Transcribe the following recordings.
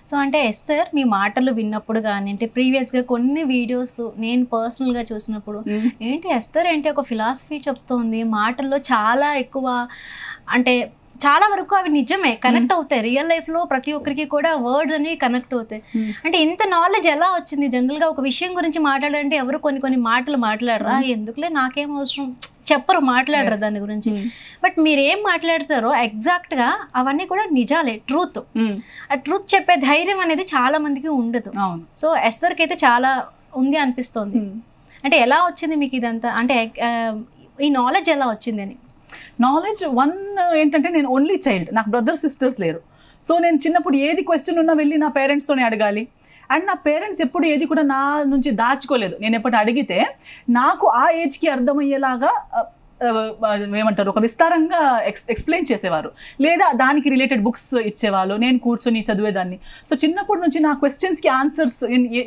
So అంటే Esther మీ మాటలు విన్నప్పుడు కానీ అంటే ప్రీవియస్గా కొన్ని వీడియోస్ నేను పర్సనల్గా చూసినప్పుడు ఏంటి ఎస్తర్ ఏంటి ఒక ఫిలాసఫీ చెప్తోంది మాటల్లో చాలా ఎక్కువ అంటే చాలా వరకు అవి నిజమే కనెక్ట్ అవుతాయి రియల్ లైఫ్లో ప్రతి ఒక్కరికి కూడా వర్డ్స్ అనేవి కనెక్ట్ అవుతాయి అంటే ఇంత నాలెడ్జ్ ఎలా వచ్చింది జనరల్గా ఒక విషయం గురించి మాట్లాడాలంటే ఎవరు కొన్ని మాటలు మాట్లాడరా ఎందుకులే నాకేం అవసరం చెప్పరు మాట్లాడరు దాని గురించి బట్ మీరేం మాట్లాడతారో ఎగ్జాక్ట్గా అవన్నీ కూడా నిజాలే ట్రూత్ ఆ ట్రూత్ చెప్పే ధైర్యం అనేది చాలా మందికి ఉండదు సో ఎస్తర్కి అయితే చాలా ఉంది అనిపిస్తోంది అంటే ఎలా వచ్చింది మీకు ఇదంతా అంటే ఈ నాలెడ్జ్ ఎలా వచ్చింది అని నాలెడ్జ్ వన్ ఏంటంటే నేను ఓన్లీ చైల్డ్ నాకు బ్రదర్ సిస్టర్స్ లేరు సో నేను చిన్నప్పుడు ఏది క్వశ్చన్ ఉన్నా వెళ్ళి నా పేరెంట్స్తోనే అడగాలి అండ్ నా పేరెంట్స్ ఎప్పుడు ఏది కూడా నా నుంచి దాచుకోలేదు నేను ఎప్పుడు అడిగితే నాకు ఆ ఏజ్కి అర్థమయ్యేలాగా ఏమంటారు ఒక విస్తారంగా ఎక్స్ప్లెయిన్ చేసేవారు లేదా దానికి రిలేటెడ్ బుక్స్ ఇచ్చేవాళ్ళు నేను కూర్చొని చదివేదాన్ని సో చిన్నప్పటి నుంచి నా క్వశ్చన్స్కి ఆన్సర్స్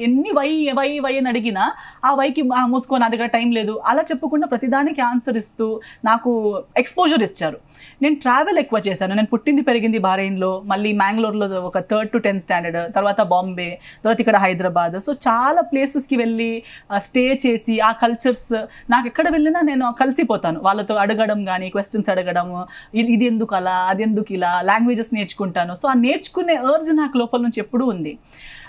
ఎన్ని వై అని అడిగినా ఆ వైకి మూసుకొని అదిగా టైం లేదు అలా చెప్పకుండా ప్రతిదానికి ఆన్సర్ ఇస్తూ నాకు ఎక్స్పోజర్ ఇచ్చారు నేను ట్రావెల్ ఎక్కువ చేశాను నేను పుట్టింది పెరిగింది బహ్రెయిన్లో మళ్ళీ మ్యాంగ్లూర్లో ఒక 3rd to 10th స్టాండర్డ్ తర్వాత బాంబే తర్వాత ఇక్కడ హైదరాబాద్ సో చాలా ప్లేసెస్కి వెళ్ళి స్టే చేసి ఆ కల్చర్స్ నాకు ఎక్కడ వెళ్ళినా నేను కలిసిపోతాను వాళ్ళతో అడగడం కానీ క్వశ్చన్స్ అడగడం ఇది ఎందుకు అలా అది ఎందుకు ఇలా లాంగ్వేజెస్ నేర్చుకుంటాను సో ఆ నేర్చుకునే అర్జ్ నాకు లోపల నుంచి ఎప్పుడూ ఉంది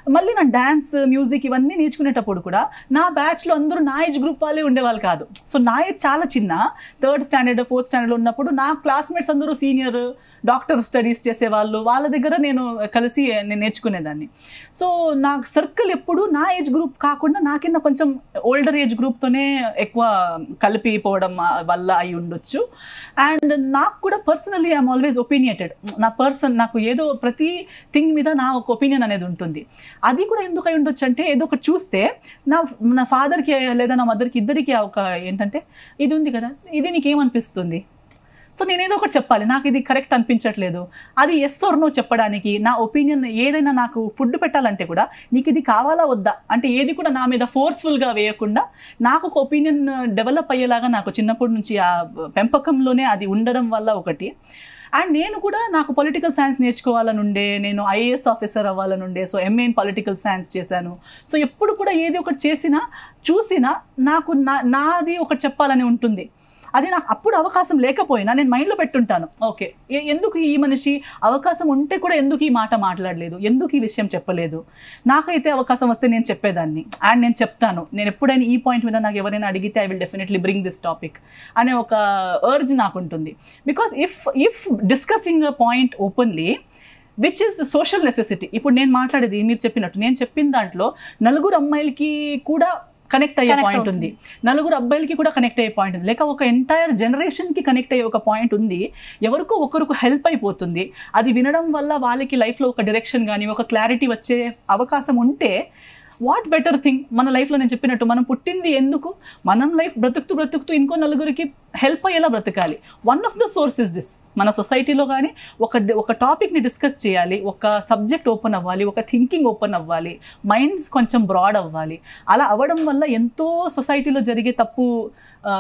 మళ్ళీ నా డ్యాన్స్ మ్యూజిక్ ఇవన్నీ నేర్చుకునేటప్పుడు కూడా నా బ్యాచ్లో అందరూ నా ఏజ్ గ్రూప్ వాళ్ళే ఉండేవాళ్ళు కాదు సో నా ఏజ్ చాలా చిన్న 3rd స్టాండర్డ్ 4th స్టాండర్డ్ ఉన్నప్పుడు నా క్లాస్మేట్స్ అందరూ సీనియర్ డాక్టర్ స్టడీస్ చేసేవాళ్ళు వాళ్ళ దగ్గర నేను కలిసి నేను నేర్చుకునేదాన్ని సో నా సర్కిల్ ఎప్పుడు నా ఏజ్ గ్రూప్ కాకుండా నాకిన్న కొంచెం ఓల్డర్ ఏజ్ గ్రూప్తోనే ఎక్కువ కలిపిపోవడం వల్ల అయి ఉండొచ్చు అండ్ నాకు కూడా పర్సనలీ ఐఎమ్ ఆల్వేస్ ఒపీనియేటెడ్ నాకు ఏదో ప్రతి థింగ్ మీద నా ఒక ఒపీనియన్ అనేది ఉంటుంది అది కూడా ఎందుకు అయి ఉండొచ్చు అంటే ఏదో ఒకటి చూస్తే నా ఫాదర్కి లేదా నా మదర్కి ఇద్దరికి ఒక ఏంటంటే ఇది ఉంది కదా ఇది నీకేమనిపిస్తుంది సో నేనేదో ఒకటి చెప్పాలి నాకు ఇది కరెక్ట్ అనిపించట్లేదు అది ఎస్ ఆర్ నో చెప్పడానికి నా ఒపీనియన్ ఏదైనా నాకు ఫుడ్ పెట్టాలంటే కూడా నీకు ఇది కావాలా వద్దా అంటే ఏది కూడా నా మీద ఫోర్స్ఫుల్గా వేయకుండా నాకు ఒక ఒపీనియన్ డెవలప్ అయ్యేలాగా నాకు చిన్నప్పటి నుంచి ఆ పెంపకంలోనే అది ఉండడం వల్ల ఒకటి అండ్ నేను కూడా నాకు పొలిటికల్ సైన్స్ నేర్చుకోవాలని ఉండే నేను ఐఏఎస్ ఆఫీసర్ అవ్వాలని ఉండే so MA in political science చేశాను సో ఎప్పుడు కూడా ఏది ఒకటి చూసినా నాకు నాది ఒకటి చెప్పాలని ఉంటుంది అది నాకు అప్పుడు అవకాశం లేకపోయినా నేను మైండ్లో పెట్టుంటాను ఓకే ఎందుకు ఈ మనిషి అవకాశం ఉంటే కూడా ఎందుకు ఈ మాట మాట్లాడలేదు ఎందుకు ఈ విషయం చెప్పలేదు నాకైతే అవకాశం వస్తే నేను చెప్పేదాన్ని అండ్ నేను చెప్తాను నేను ఎప్పుడైనా ఈ పాయింట్ మీద నాకు ఎవరైనా అడిగితే I will definitely bring this topic అనే ఒక అర్జ్ నాకు ఉంటుంది because if discussing a point openly which is social necessity ఇప్పుడు నేను మాట్లాడేది మీరు చెప్పినట్టు నేను చెప్పిన దాంట్లో నలుగురు అమ్మాయిలకి కూడా కనెక్ట్ అయ్యే పాయింట్ ఉంది నలుగురు అబ్బాయిలకి కూడా కనెక్ట్ అయ్యే పాయింట్ ఉంది లేక ఒక ఎంటైర్ జనరేషన్కి కనెక్ట్ అయ్యే ఒక పాయింట్ ఉంది ఎవరికో ఒకరికి హెల్ప్ అయిపోతుంది అది వినడం వల్ల వాళ్ళకి లైఫ్లో ఒక డైరెక్షన్ కానీ ఒక క్లారిటీ వచ్చే అవకాశం ఉంటే వాట్ బెటర్ థింగ్ మన లైఫ్లో నేను చెప్పినట్టు మనం పుట్టింది ఎందుకు మనం లైఫ్ బ్రతుకుతూ ఇంకో నలుగురికి హెల్ప్ అయ్యేలా బ్రతకాలి one of the source is this మన సొసైటీలో కానీ ఒక టాపిక్ని డిస్కస్ చేయాలి ఒక సబ్జెక్ట్ ఓపెన్ అవ్వాలి ఒక థింకింగ్ ఓపెన్ అవ్వాలి మైండ్స్ కొంచెం బ్రాడ్ అవ్వాలి అలా అవ్వడం వల్ల ఎంతో సొసైటీలో జరిగే తప్పు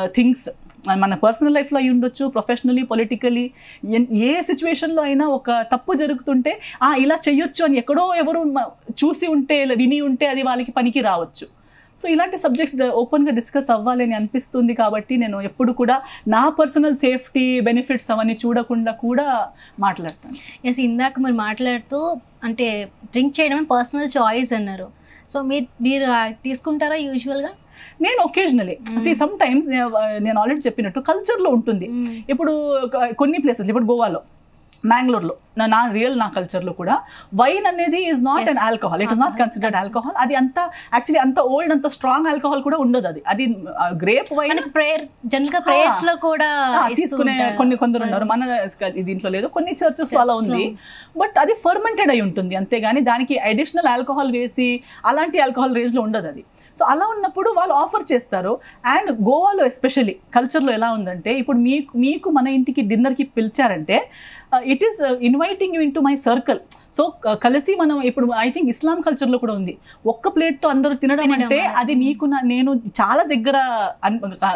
థింగ్స్ మన పర్సనల్ లైఫ్లో అయి ఉండొచ్చు ప్రొఫెషనలీ పొలిటికలీ ఏ సిచ్యువేషన్లో అయినా ఒక తప్పు జరుగుతుంటే ఇలా చెయ్యొచ్చు అని ఎక్కడో ఎవరు చూసి ఉంటే విని ఉంటే అది వాళ్ళకి పనికి రావచ్చు సో ఇలాంటి సబ్జెక్ట్స్ ఓపెన్గా డిస్కస్ అవ్వాలి అని అనిపిస్తుంది కాబట్టి నేను ఎప్పుడు కూడా నా పర్సనల్ సేఫ్టీ బెనిఫిట్స్ అవన్నీ చూడకుండా కూడా మాట్లాడతాను ఎస్ ఇందాక మీరు మాట్లాడుతూ అంటే డ్రింక్ చేయడం పర్సనల్ చాయిస్ అన్నారు సో మీరు తీసుకుంటారా యూజువల్గా నేను ఒకేజనలీ సమ్ టైమ్స్ నేను ఆల్రెడీ చెప్పినట్టు కల్చర్లో ఉంటుంది ఇప్పుడు కొన్ని ప్లేసెస్ ఇప్పుడు గోవాలో మ్యాంగ్లూర్లో నా కల్చర్లో కూడా వైన్ అనేది is not an alcohol it is not considered alcohol అది అంత యాక్చువల్లీ అంత ఓల్డ్ అంత స్ట్రాంగ్ ఆల్కహాల్ కూడా ఉండదు అది గ్రేప్ వైన్ ప్రేయర్స్ లో కూడా తీసుకునే కొందరు ఉన్నారు మన దీంట్లో లేదు కొన్ని చర్చెస్ అలా ఉంది బట్ అది ఫర్మెంటెడ్ అయి ఉంటుంది అంతేగాని దానికి అడిషనల్ ఆల్కహాల్ వేసి అలాంటి ఆల్కహాల్ రేంజ్లో ఉండదు అది సో అలా ఉన్నప్పుడు వాళ్ళు ఆఫర్ చేస్తారు అండ్ గోవాలో ఎస్పెషల్లీ కల్చర్లో ఎలా ఉందంటే ఇప్పుడు మీకు మన ఇంటికి డిన్నర్కి పిలిచారంటే it is inviting you into my circle. So కలిసి మనం ఇప్పుడు ఐ థింక్ ఇస్లాం కల్చర్లో కూడా ఉంది, ఒక్క ప్లేట్తో అందరూ తినడం అంటే అది మీకు నేను చాలా దగ్గర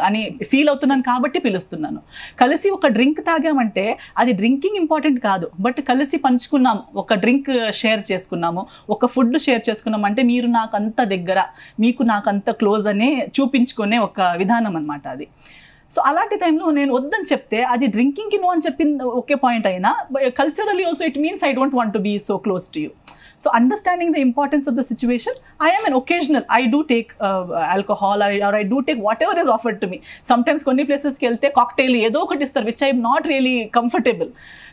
అని ఫీల్ అవుతున్నాను కాబట్టి పిలుస్తున్నాను. కలిసి ఒక డ్రింక్ తాగామంటే అది డ్రింకింగ్ ఇంపార్టెంట్ కాదు, బట్ కలిసి పంచుకున్నాం, ఒక డ్రింక్ షేర్ చేసుకున్నాము, ఒక ఫుడ్ షేర్ చేసుకున్నాం అంటే మీరు నాకు అంత దగ్గర, మీకు నాకు అంత క్లోజ్ అనే చూపించుకునే ఒక విధానం అనమాట అది. సో అలాంటి టైంలో నేను వద్దని చెప్తే అది డ్రింకింగ్కి నువ్వు అని చెప్పిన ఒకే పాయింట్ అయినా culturally also it means I don't want to be so close to you. So understanding the importance of the situation, I am an occasional, I do take alcohol or I do take whatever is offered to me. Sometimes కొన్ని ప్లేసెస్కి వెళ్తే cocktail ఏదో ఒకటి ఇస్తారు which I'm not really comfortable,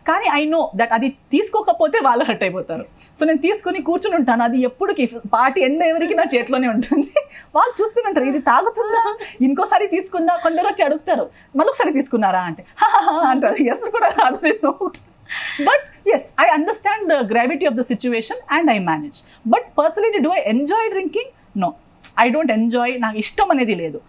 కానీ I know that అది తీసుకోకపోతే వాళ్ళు హర్ట్ అయిపోతారు. సో నేను తీసుకొని కూర్చుని ఉంటాను, అది ఎప్పటికి పార్టీ ఎండ్ ఎవరికి నా చేతిలోనే ఉంటుంది. వాళ్ళు చూస్తుంటారు ఇది తాగుతుందా, ఇంకోసారి తీసుకుందా, కొందరు వచ్చి అడుగుతారు మళ్ళీ ఒకసారి తీసుకున్నారా అంటే అంటారు, ఎస్ కూడా కాదు. But yes, I understand the gravity of the situation and I manage. But personally, do I enjoy drinking? No. I don't enjoy, నాకు ఇష్టం అనేది లేదు.